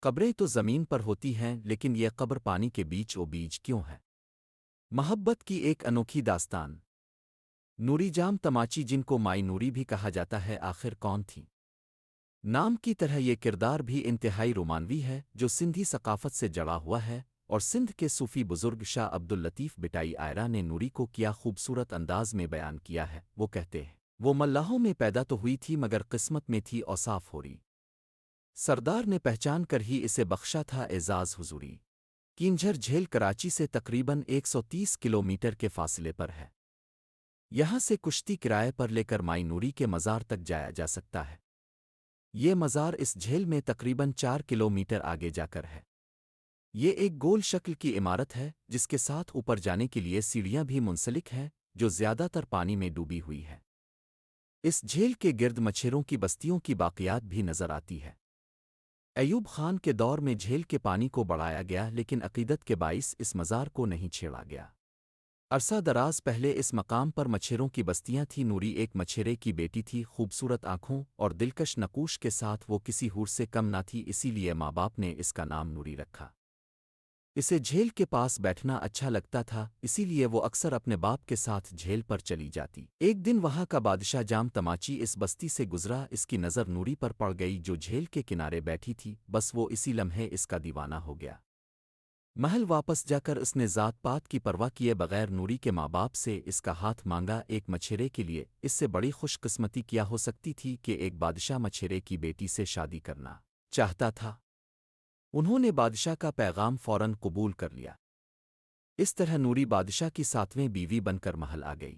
قبریں تو زمین پر ہوتی ہیں لیکن یہ قبر پانی کے بیچ او بیچ کیوں ہے؟ محبت کی ایک انوکھی داستان۔ نوری جام تماچی، جن کو مائی نوری بھی کہا جاتا ہے، آخر کون تھی؟ نام کی طرح یہ کردار بھی انتہائی رومانوی ہے، جو سندھی ثقافت سے جڑا ہوا ہے، اور سندھ کے صوفی بزرگ شاہ عبداللطیف بٹائی آئرہ نے نوری کو کیا خوبصورت انداز میں بیان کیا ہے۔ وہ کہتے ہیں وہ ملاحوں میں پیدا تو ہوئی تھی مگر قسمت میں تھی اوصاف ہو رہی، سردار نے پہچان کر ہی اسے بخشا تھا اعزاز حضوری۔ کینجھر جھیل کراچی سے تقریباً 130 کلومیٹر کے فاصلے پر ہے۔ یہاں سے کشتی کرائے پر لے کر مائی نوری کے مزار تک جایا جا سکتا ہے۔ یہ مزار اس جھیل میں تقریباً 4 کلومیٹر آگے جا کر ہے۔ یہ ایک گول شکل کی عمارت ہے جس کے ساتھ اوپر جانے کے لیے سیڑھیاں بھی منسلک ہیں، جو زیادہ تر پانی میں ڈوبی ہوئی ہے۔ اس جھیل کے گرد مچھروں کی بستیوں کی باقیات بھی نظر آتی ہے۔ ایوب خان کے دور میں جھیل کے پانی کو بڑھایا گیا، لیکن عقیدت کے باعث اس مزار کو نہیں چھیڑا گیا۔ عرصہ دراز پہلے اس مقام پر مچھروں کی بستیاں تھیں۔ نوری ایک مچھرے کی بیٹی تھی، خوبصورت آنکھوں اور دلکش نقوش کے ساتھ وہ کسی حور سے کم نہ تھی، اسی لیے ماں باپ نے اس کا نام نوری رکھا۔ اسے جھیل کے پاس بیٹھنا اچھا لگتا تھا، اسی لیے وہ اکثر اپنے باپ کے ساتھ جھیل پر چلی جاتی۔ ایک دن وہاں کا بادشاہ جام تماچی اس بستی سے گزرا، اس کی نظر نوری پر پڑ گئی جو جھیل کے کنارے بیٹھی تھی، بس وہ اسی لمحے اس کا دیوانہ ہو گیا۔ محل واپس جا کر اس نے ذات پات کی پرواہ کیے بغیر نوری کے ماں باپ سے اس کا ہاتھ مانگا۔ ایک مچھرے کے لیے اس سے بڑی خوش قسمتی کیا ہو سکتی تھی کہ ایک بادشاہ مچھرے کی بیٹی سے شادی کرنا چاہتا تھا۔ انہوں نے بادشاہ کا پیغام فوراً قبول کر لیا۔ اس طرح نوری بادشاہ کی 7ویں بیوی بن کر محل آ گئی۔